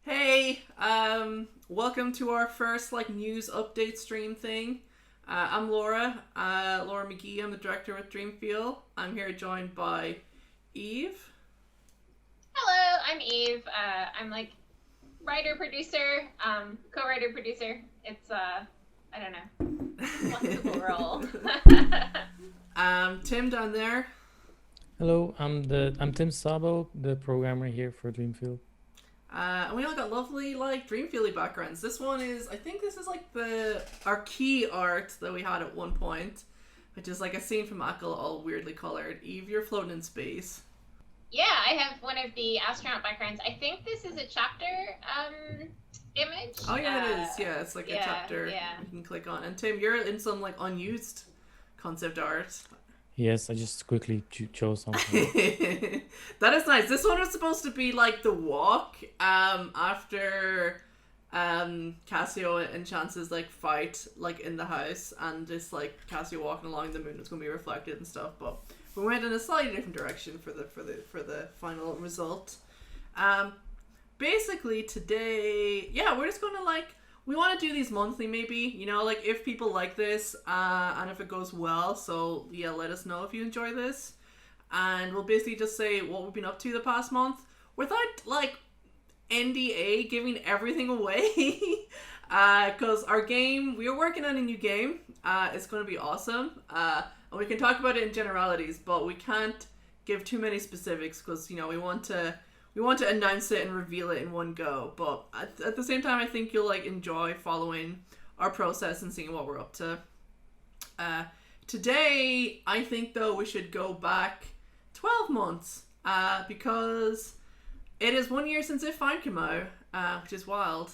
Hey, welcome to our first news update stream thing. I'm Laura, Laura McGee. I'm the director with DREAMFEEL. I'm here joined by Eve. Hello, I'm Eve. I'm writer producer, co-writer producer. It's I don't know, flexible role. Tim down there. Hello, I'm Tim Sabo, the programmer here for DreamFeeld. And we all got lovely DREAMFEEL-y backgrounds. I think this is our key art that we had at one point, which is a scene from Ackle all weirdly colored. Eve, you're floating in space. Yeah, I have one of the astronaut backgrounds. I think this is a chapter image. Oh yeah, it is. Yeah, it's a chapter you can click on. And Tim, you're in some unused concept art. Yes, I just quickly chose something. That is nice. This one was supposed to be the walk after Cassio and Chance's fight in the house, and just Cassio walking along the moon was going to be reflected and stuff, but we went in a slightly different direction for the final result. Basically today, we're just gonna we want to do these monthly, maybe, if people like this, and if it goes well. So yeah, let us know if you enjoy this, and we'll basically just say what we've been up to the past month without NDA giving everything away. Because our game, we are working on a new game. It's going to be awesome. And we can talk about it in generalities, but we can't give too many specifics because we want to announce it and reveal it in one go. But at the same time, I think you'll enjoy following our process and seeing what we're up to. Today, I think though we should go back 12 months because it is 1 year since If5 came out, which is wild.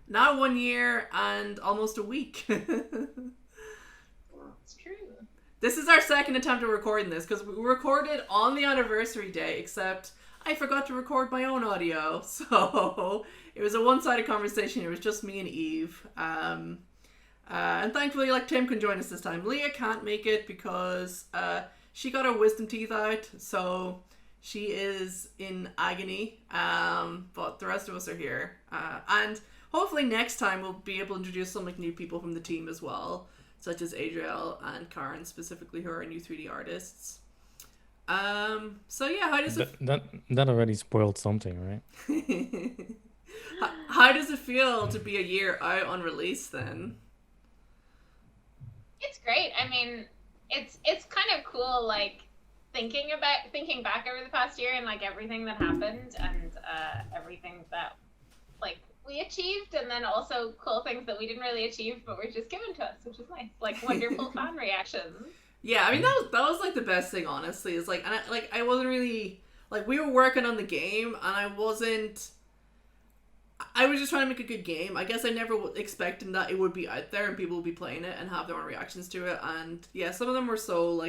Now 1 year and almost a week. It's true. This is our second attempt at recording this because we recorded on the anniversary day, except I forgot to record my own audio. So it was a one-sided conversation. It was just me and Eve. And thankfully, Tim can join us this time. Leah can't make it because she got her wisdom teeth out. So she is in agony. But the rest of us are here. And hopefully next time we'll be able to introduce some new people from the team as well, such as Adriel and Karen specifically, who are new 3D artists. So yeah, how does it... That already spoiled something, right? How does it feel to be a year out on release then? It's great. I mean, it's kind of cool, thinking back over the past year and everything that happened and everything that we achieved, and then also cool things that we didn't really achieve but were just given to us, which is nice. Wonderful fan reactions. Yeah, I mean that was the best thing, honestly. Is I wasn't really we were working on the game, and I was just trying to make a good game. I guess I never expected that it would be out there and people would be playing it and have their own reactions to it. And yeah, some of them were so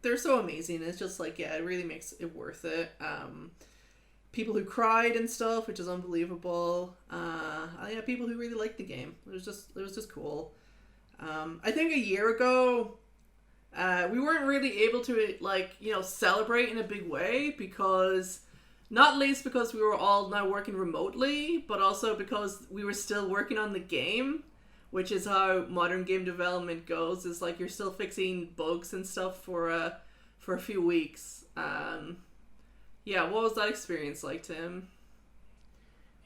they're so amazing. It's just it really makes it worth it. People who cried and stuff, which is unbelievable. Yeah, people who really liked the game. It was just cool. I think a year ago, we weren't really able to celebrate in a big way because, not least because we were all now working remotely, but also because we were still working on the game, which is how modern game development goes. Is you're still fixing bugs and stuff for a few weeks. Yeah, what was that experience like, Tim?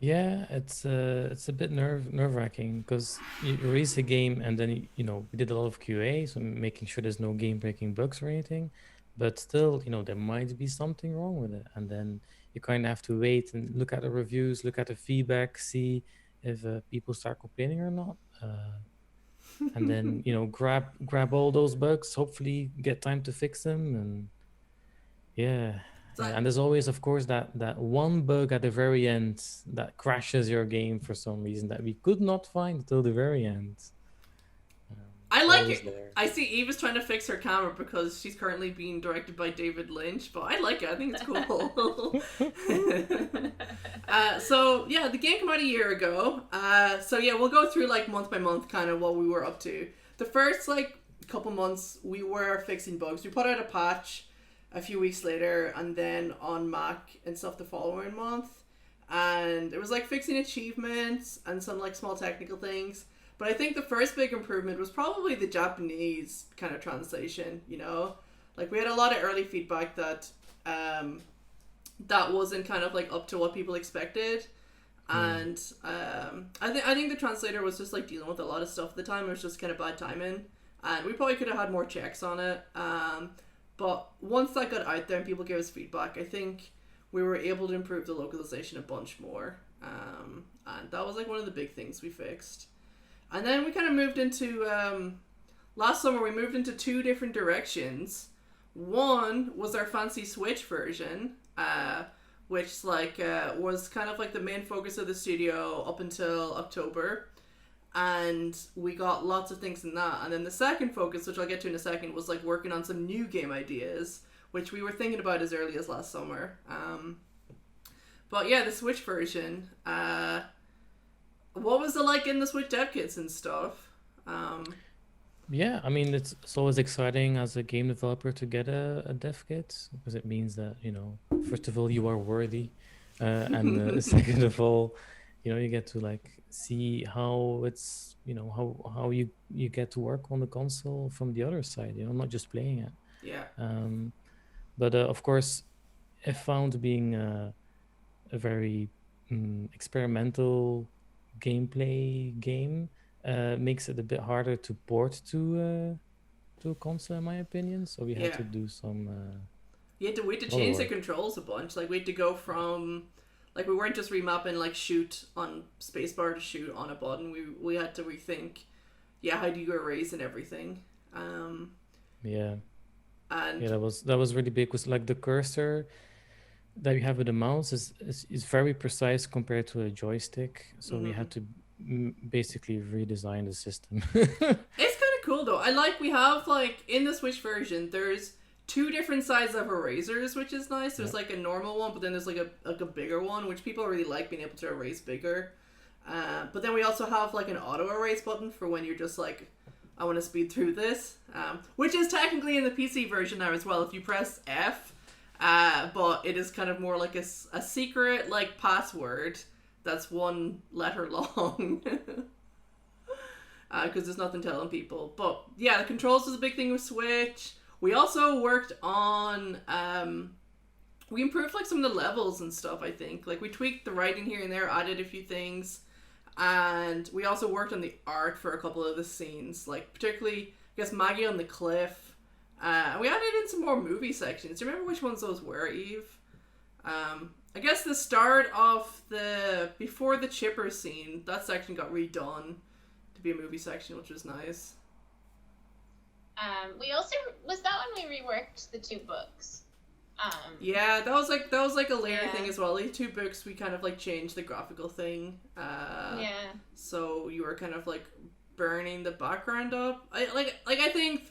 Yeah, it's a bit nerve-wracking because you release a game and then we did a lot of QA, so making sure there's no game-breaking bugs or anything, but still there might be something wrong with it, and then you kind of have to wait and look at the reviews, look at the feedback, see if people start complaining or not, and then grab all those bugs, hopefully get time to fix them, and yeah. And there's always, of course, that one bug at the very end that crashes your game for some reason that we could not find until the very end. I like it. There. I see Eve is trying to fix her camera because she's currently being directed by David Lynch, but I like it. I think it's cool. So yeah, the game came out a year ago. So yeah, we'll go through month by month kind of what we were up to. The first couple months we were fixing bugs. We put out a patch a few weeks later, and then on Mac and stuff the following month. and it was like fixing achievements and some like small technical things. But I think the first big improvement was probably the Japanese kind of translation, you know? Like, we had a lot of early feedback that that wasn't kind of like up to what people expected. And I think the translator was just like dealing with a lot of stuff at the time. It was just kind of bad timing. And we probably could have had more checks on it. But once that got out there and people gave us feedback, I think we were able to improve the localization a bunch more. And that was like one of the big things we fixed. And then we kind of moved into, last summer we moved into 2 different directions. One was our fancy Switch version, which like was kind of like the main focus of the studio up until October. And we got lots of things in that. And then the second focus, which I'll get to in a second, was like working on some new game ideas, which we were thinking about as early as last summer. But yeah, the Switch version, what was it like in the Switch dev kits and stuff? Yeah, I mean, it's always exciting as a game developer to get a dev kit, because it means that, you know, first of all, you are worthy, and second of all, you know, you get to like see how it's, you know, how you get to work on the console from the other side, you know, not just playing it. Yeah. But of course, I found being a very experimental gameplay game makes it a bit harder to port to a console, in my opinion. So we had to do some. We had to change the controls a bunch. Like we had to go from, like we weren't just remapping like shoot on spacebar to shoot on a button. We had to rethink, how do you erase and everything. Yeah. And yeah, that was really big. Was like the cursor that you have with the mouse is very precise compared to a joystick. So we had to basically redesign the system. It's kind of cool though. I like we have like in the Switch version there's 2 different sizes of erasers, which is nice. There's like a normal one, but then there's like a bigger one, which people really like being able to erase bigger. But then we also have like an auto erase button for when you're just like, I want to speed through this, which is technically in the PC version now as well if you press F, but it is kind of more like a secret like password that's 1 letter long, because there's nothing telling people. But yeah, the controls was a big thing with Switch. We also worked on, we improved like some of the levels and stuff, I think. Like we tweaked the writing here and there, added a few things. And we also worked on the art for a couple of the scenes, like particularly, I guess, Maggie on the cliff. We added in some more movie sections. Do you remember which ones those were, Eve? I guess the start of before the chipper scene, that section got redone to be a movie section, which was nice. We also, was that when we reworked the 2 books? Yeah, that was like a layer thing as well. The 2 books, we kind of like changed the graphical thing. So you were kind of like burning the background up. I think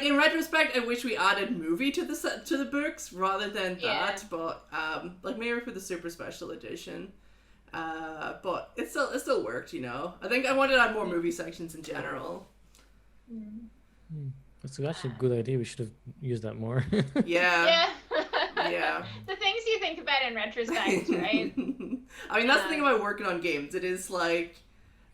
in retrospect, I wish we added movie to the books rather than that. But like maybe for the super special edition. But it still worked, you know. I think I wanted to add more movie sections in general. That's actually a good idea. We should have used that more. Yeah. The things you think about in retrospect, right? I mean, that's the thing about working on games. It is like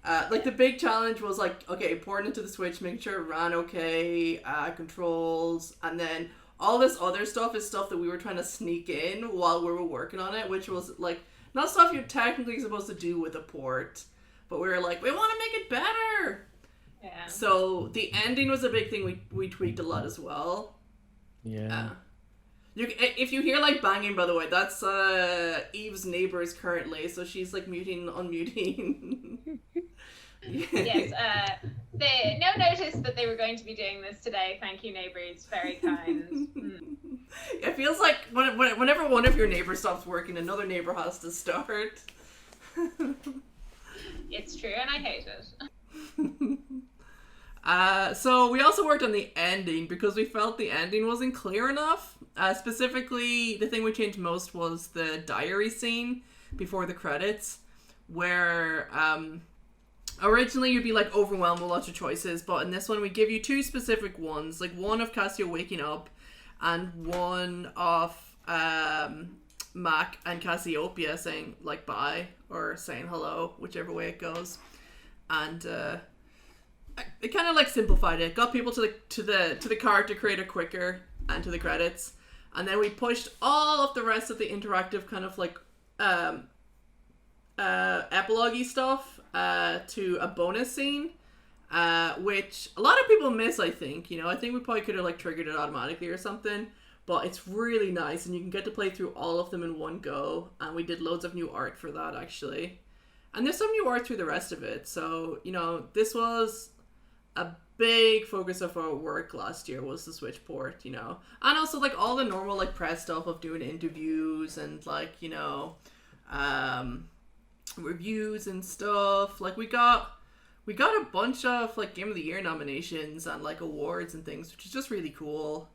the big challenge was like, okay, porting it to the Switch, making sure it ran okay, controls, and then all this other stuff is stuff that we were trying to sneak in while we were working on it, which was like not stuff you're technically supposed to do with a port, but we were like, we want to make it better. Yeah. So the ending was a big thing we tweaked a lot as well. Yeah. If you hear like banging, by the way, that's Eve's neighbors currently, so she's like muting, unmuting. Yes, they no notice that they were going to be doing this today. Thank you, neighbors. Very kind. It feels like whenever one of your neighbors stops working, another neighbor has to start. It's true, and I hate it. So we also worked on the ending because we felt the ending wasn't clear enough. Specifically, the thing we changed most was the diary scene before the credits, where originally you'd be like overwhelmed with lots of choices, but in this one we give you 2 specific ones, like one of Cassio waking up and one of Mac and Cassiopeia saying like bye or saying hello, whichever way it goes, and it kind of like simplified it, got people to the character creator quicker and to the credits, and then we pushed all of the rest of the interactive kind of like epilogue-y stuff to a bonus scene, which a lot of people miss, I think. I think we probably could have like triggered it automatically or something, but it's really nice, and you can get to play through all of them in one go, and we did loads of new art for that, actually. And there's some new art through the rest of it, so, this was a big focus of our work last year, was the Switch port, and also, like, all the normal, like, press stuff of doing interviews and, like, reviews and stuff. Like, we got a bunch of, like, Game of the Year nominations and, like, awards and things, which is just really cool.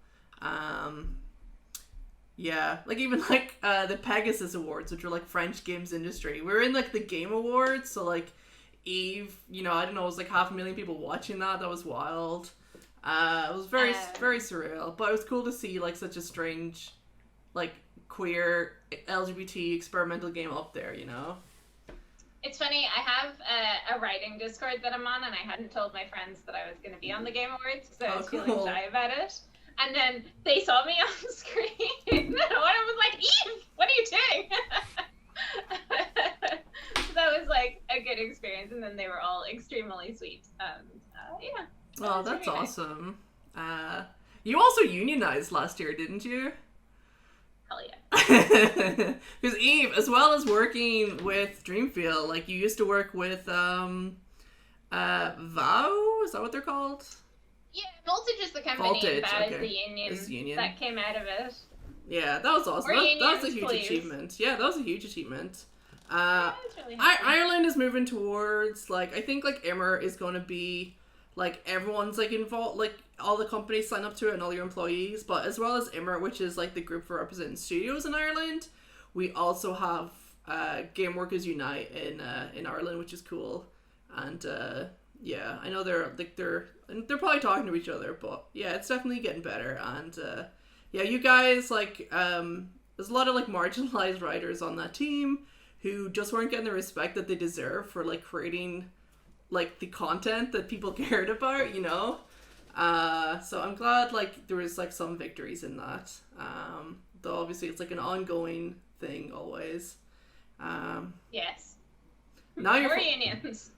Yeah, like even like the Pegasus Awards, which are like French games industry. We're in like the Game Awards, so like Eve, I don't know, it was like 500,000 people watching that. That was wild. It was very surreal, but it was cool to see like such a strange, like queer LGBT experimental game up there. It's funny, I have a writing Discord that I'm on, and I hadn't told my friends that I was going to be on the Game Awards because I was feeling shy about it. And then they saw me on the screen, and one of them was like, Eve, what are you doing? So that was like a good experience, and then they were all extremely sweet. Yeah. Oh, that's really awesome. Nice. You also unionized last year, didn't you? Hell yeah. Because Eve, as well as working with DREAMFEEL, like you used to work with VOW, is that what they're called? Yeah, Voltage is the company, VOW is the union that came out of it. Yeah, that was awesome. That was a huge achievement. Yeah, that was a huge achievement. Really Ireland is moving towards, like, I think, like, Immer is going to be, like, everyone's, like, involved, like, all the companies sign up to it and all your employees, but as well as Immer, which is, like, the group for representing studios in Ireland, we also have Game Workers Unite in Ireland, which is cool. And, yeah, I know they're probably talking to each other, but yeah, it's definitely getting better. And yeah, you guys, like, there's a lot of like marginalized writers on that team who just weren't getting the respect that they deserve for like creating like the content that people cared about, so I'm glad like there was like some victories in that, though obviously it's like an ongoing thing always. Yes. Now you're unions.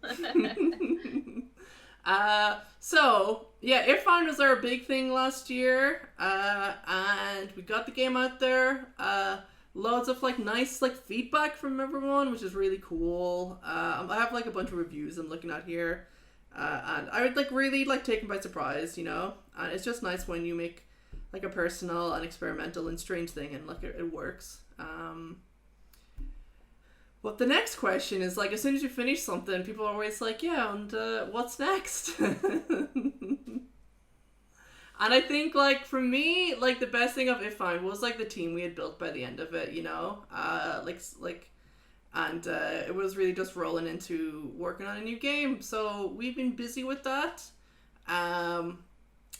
So yeah, Aaaaaand was our big thing last year, and we got the game out there. Loads of like nice like feedback from everyone, which is really cool. I have like a bunch of reviews I'm looking at here, and I would like really like taken by surprise, and it's just nice when you make like a personal and experimental and strange thing and like it works. But the next question is, like, as soon as you finish something, people are always like, yeah, and what's next? And I think, like, for me, like, the best thing of Aaaaaand was, like, the team we had built by the end of it, and it was really just rolling into working on a new game. So we've been busy with that. Again,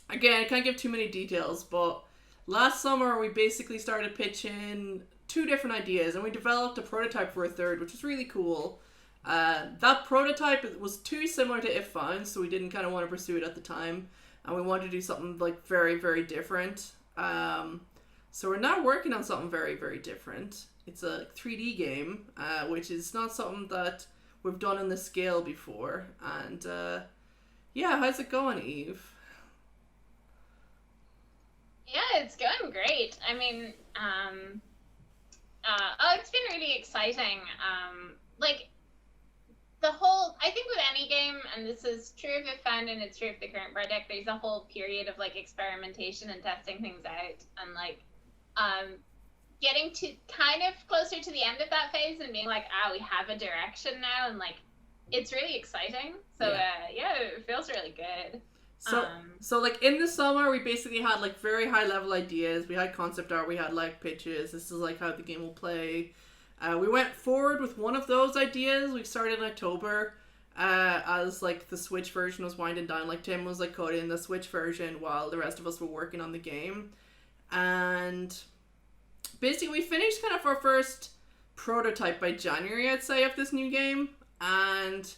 I can't give too many details, but last summer we basically started pitching 2 different ideas, and we developed a prototype for a third, which was really cool. That prototype was too similar to Aaaaaand, so we didn't kind of want to pursue it at the time, and we wanted to do something like very, very different. So we're now working on something very, very different. It's a 3D game, which is not something that we've done on this scale before. And yeah, how's it going, Eve? Yeah, it's going great. I mean, it's been really exciting. Like, the whole, I think with any game, and this is true of Aaaaaand and it's true of the current project, there's a whole period of, like, experimentation and testing things out, and, like, getting to kind of closer to the end of that phase and being like, we have a direction now, and, like, it's really exciting. So, yeah, it feels really good. So like in the summer, we basically had like very high level ideas. We had concept art, we had like pitches. This is like how the game will play. We went forward with one of those ideas. We started in October as like the Switch version was winding down. Like Tim was like coding the Switch version while the rest of us were working on the game. And basically we finished kind of our first prototype by January, I'd say, of this new game, and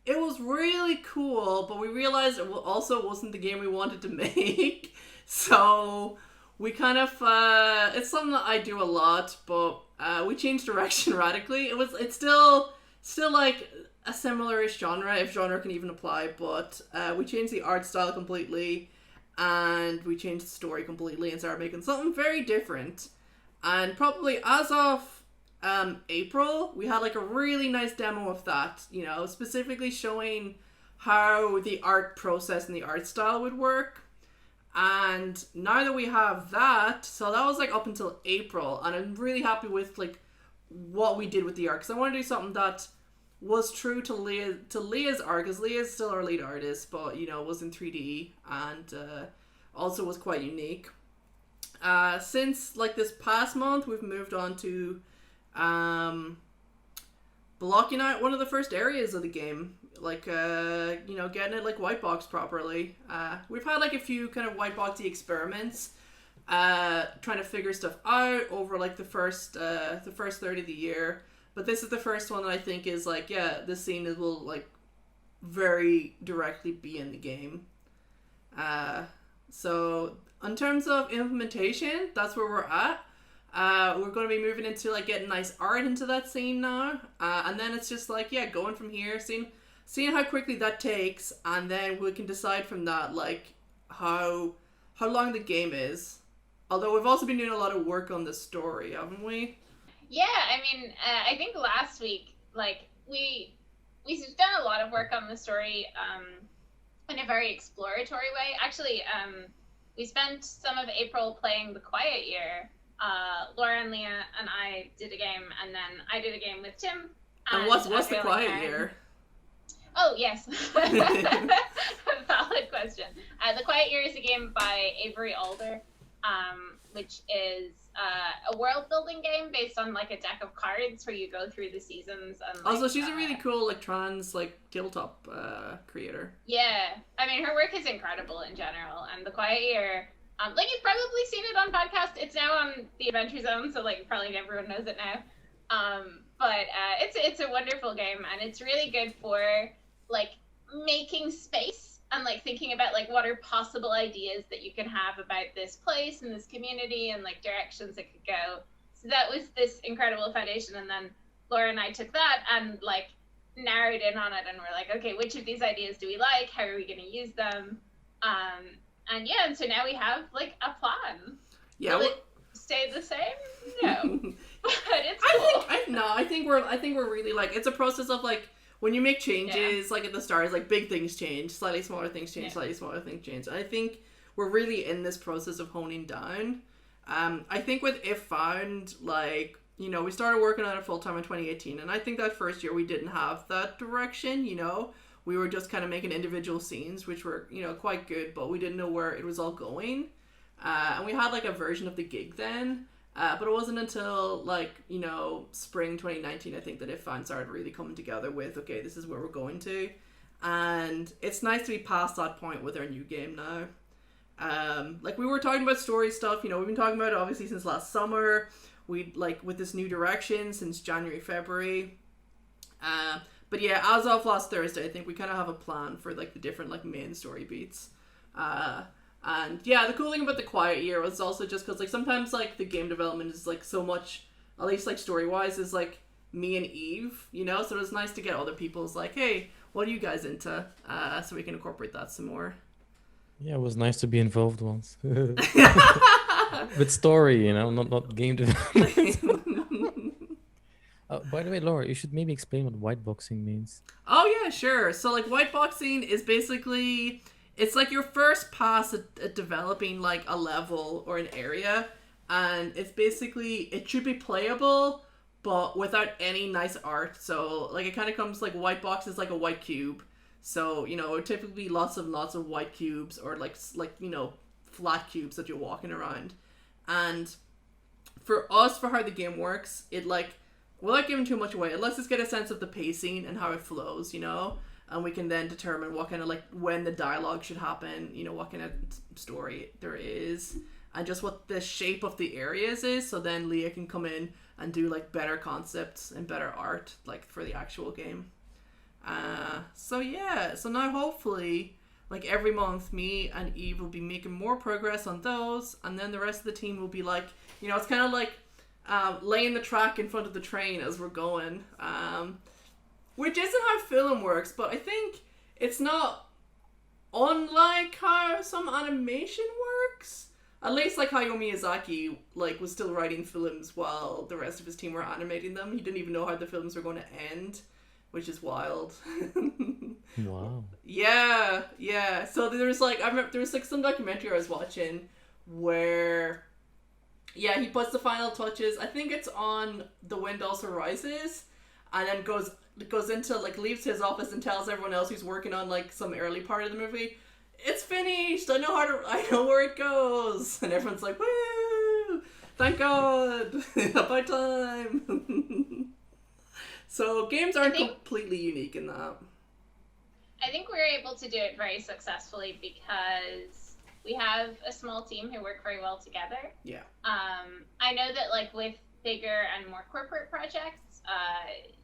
it was really cool, but we realized it also wasn't the game we wanted to make. So we kind of it's something that I do a lot, but we changed direction radically. It's still like a similar-ish genre, if genre can even apply, but we changed the art style completely, and we changed the story completely and started making something very different. And probably as of April, we had like a really nice demo of that, you know, specifically showing how the art process and the art style would work. And now that we have that, so that was like up until April, and I'm really happy with like what we did with the art, because I want to do something that was true to Leah's art, because Leah's still our lead artist, but you know, was in 3D and also was quite unique. Since like this past month, we've moved on to blocking out one of the first areas of the game, like you know, getting it like white box properly. We've had like a few kind of white boxy experiments, trying to figure stuff out over like the first third of the year, but this is the first one that I think is like, yeah, this scene will like very directly be in the game. So in terms of implementation, that's where we're at. We're going to be moving into like getting nice art into that scene now, and then it's just like, yeah, going from here, seeing how quickly that takes, and then we can decide from that like how long the game is. Although we've also been doing a lot of work on the story, haven't we? Yeah, I mean, I think last week, like we've done a lot of work on the story in a very exploratory way. Actually, we spent some of April playing The Quiet Year. Laura and Leah and I did a game, and then I did a game with Tim. And what's The Quiet Year? Oh, yes. Valid question. The Quiet Year is a game by Avery Alder, which is a world-building game based on like a deck of cards where you go through the seasons. And like, also, she's a really cool like trans like tabletop creator. Yeah, I mean, her work is incredible in general, and The Quiet Year. Like, you've probably seen it on podcast. It's now on the Adventure Zone, so like probably everyone knows it now. But it's a wonderful game, and it's really good for like making space and like thinking about like what are possible ideas that you can have about this place and this community and like directions it could go. So that was this incredible foundation, and then Laura and I took that and like narrowed in on it, and we're like, okay, which of these ideas do we like? How are we going to use them? And yeah, and so now we have like a plan. Yeah. Will it stay the same? No. But it's cool. I think we're really like, it's a process of like, when you make changes, like at the start, it's like big things change, slightly smaller things change, slightly smaller things change. And I think we're really in this process of honing down. I think with Aaaaaand, like, you know, we started working on it full time in 2018, and I think that first year we didn't have that direction, you know. We were just kind of making individual scenes, which were, you know, quite good, but we didn't know where it was all going. And we had like a version of the gig then, but it wasn't until like, you know, spring 2019, I think, that Aaaaaand started really coming together with, okay, this is where we're going to. And it's nice to be past that point with our new game now. Like we were talking about story stuff, you know, we've been talking about it obviously since last summer. We like with this new direction since January, February. But yeah, as of last Thursday, I think we kind of have a plan for like the different like main story beats. And yeah, the cool thing about The Quiet Year was also just because like sometimes like the game development is like so much, at least like story wise, is like me and Eve, you know. So it was nice to get other people's like, hey, what are you guys into? So we can incorporate that some more. Yeah, it was nice to be involved once. With story, you know, not game development. By the way, Laura, you should maybe explain what white boxing means. Oh yeah, sure. So like white boxing is basically, it's like your first pass at developing like a level or an area, and it's basically, it should be playable but without any nice art. So like it kind of comes like white box is like a white cube. So, you know, it would typically be lots of white cubes or like you know, flat cubes that you're walking around. And for us, for how the game works, it like, without giving too much away, it lets us get a sense of the pacing and how it flows, you know, and we can then determine what kind of like, when the dialogue should happen, you know, what kind of story there is. and just what the shape of the areas is, so then Leah can come in and do like better concepts and better art like for the actual game. So yeah, so now hopefully like every month me and Eve will be making more progress on those, and then the rest of the team will be like, you know, it's kind of like laying the track in front of the train as we're going, which isn't how film works, but I think it's not unlike how some animation works. At least like Hayao Miyazaki like was still writing films while the rest of his team were animating them. He didn't even know how the films were going to end, which is wild. Wow. Yeah. So there's like, I remember there was like some documentary I was watching where, yeah, he puts the final touches. I think it's on The Wind Also Rises, and then goes into like, leaves his office and tells everyone else who's working on like some early part of the movie, it's finished. I know where it goes, and everyone's like, woo! Thank God! About time. So games aren't completely unique in that. I think we're able to do it very successfully because we have a small team who work very well together. Yeah. I know that like with bigger and more corporate projects,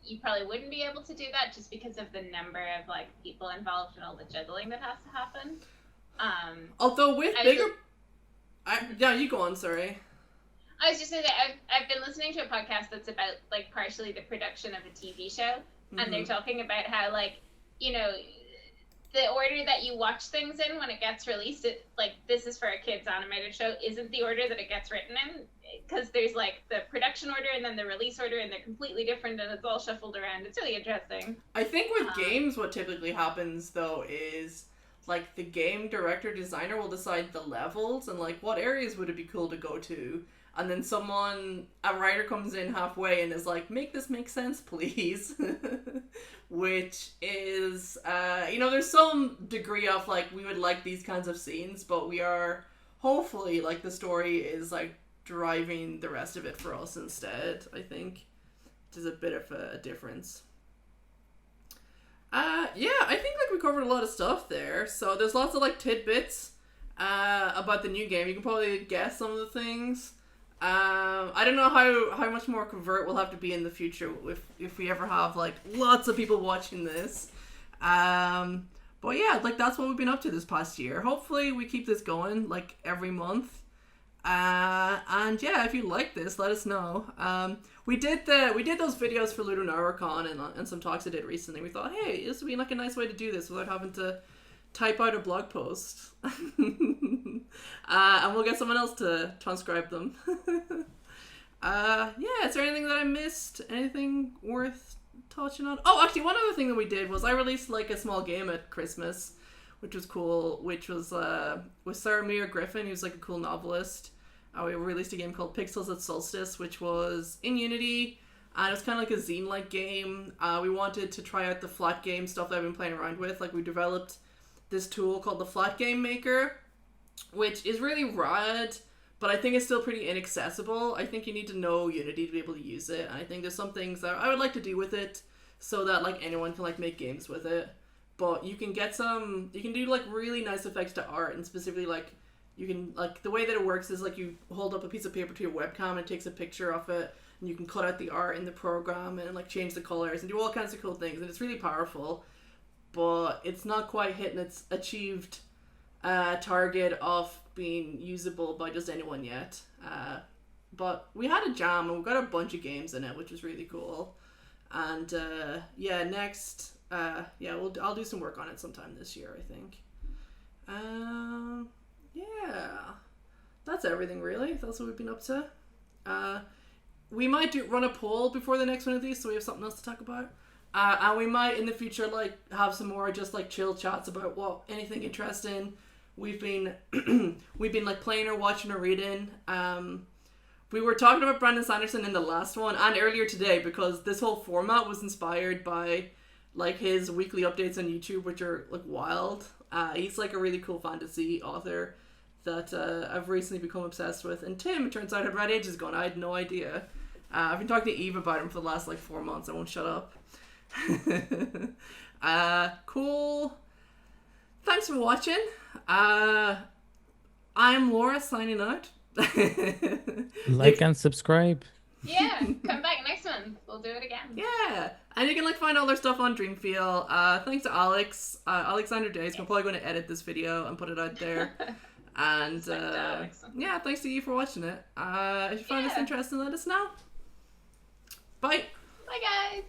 you probably wouldn't be able to do that just because of the number of like people involved and all the juggling that has to happen. Although with bigger, yeah, you go on. Sorry. I was just saying that I've been listening to a podcast that's about like partially the production of a TV show, and they're talking about how like, you know, the order that you watch things in when it gets released, it like, this is for a kids animated show, isn't the order that it gets written in, because there's like the production order and then the release order, and they're completely different, and it's all shuffled around. It's really interesting. I think with games, what typically happens though is like the game director designer will decide the levels and like what areas would it be cool to go to. And then a writer comes in halfway and is like, make this make sense, please. Which is, you know, there's some degree of like, we would like these kinds of scenes, but we are, hopefully, like the story is like driving the rest of it for us instead, I think. Which is a bit of a difference. Yeah, I think like we covered a lot of stuff there. So there's lots of like tidbits about the new game. You can probably guess some of the things. I don't know how much more covert we'll have to be in the future if we ever have like lots of people watching this. But yeah, like that's what we've been up to this past year. Hopefully we keep this going like every month. And yeah, if you like this, let us know. We did those videos for Ludo Narrowcon and some talks I did recently. We thought, hey, this would be like a nice way to do this without having to type out a blog post. And we'll get someone else to transcribe them. Yeah, is there anything that I missed? Anything worth touching on? Oh, actually, one other thing that we did was I released like a small game at Christmas, which was cool, which was with Sarah Meir Griffin, who's like a cool novelist. We released a game called Pixels at Solstice, which was in Unity, and it was kind of like a zine-like game. We wanted to try out the flat game stuff that I've been playing around with. Like, we developed this tool called the Flat Game Maker, which is really rad, but I think it's still pretty inaccessible. I think you need to know Unity to be able to use it, and I think there's some things that I would like to do with it so that like anyone can like make games with it. But you can do like really nice effects to art, and specifically like you can like, the way that it works is like you hold up a piece of paper to your webcam and it takes a picture of it, and you can cut out the art in the program and like change the colors and do all kinds of cool things, and it's really powerful. But it's not quite hitting its achieved target of being usable by just anyone yet. But we had a jam and we got a bunch of games in it, which was really cool. And yeah, next, I'll do some work on it sometime this year, I think. Yeah, that's everything really. That's what we've been up to. We might run a poll before the next one of these, so we have something else to talk about. And we might in the future like have some more just like chill chats about anything interesting we've been like playing or watching or reading. We were talking about Brandon Sanderson in the last one and earlier today, because this whole format was inspired by like his weekly updates on YouTube, which are like wild. He's like a really cool fantasy author that I've recently become obsessed with. And Tim, it turns out, had read ages ago, and I had no idea. I've been talking to Eve about him for the last like 4 months. I won't shut up. Cool. Thanks for watching. I'm Laura signing out. Like and subscribe. Yeah, come back next month. We'll do it again. Yeah, and you can like find all their stuff on DREAMFEEL. Thanks to Alex, Alexander Days. I'm probably going to edit this video and put it out there. And yeah, thanks to you for watching it. If you find this interesting, let us know. Bye. Bye, guys.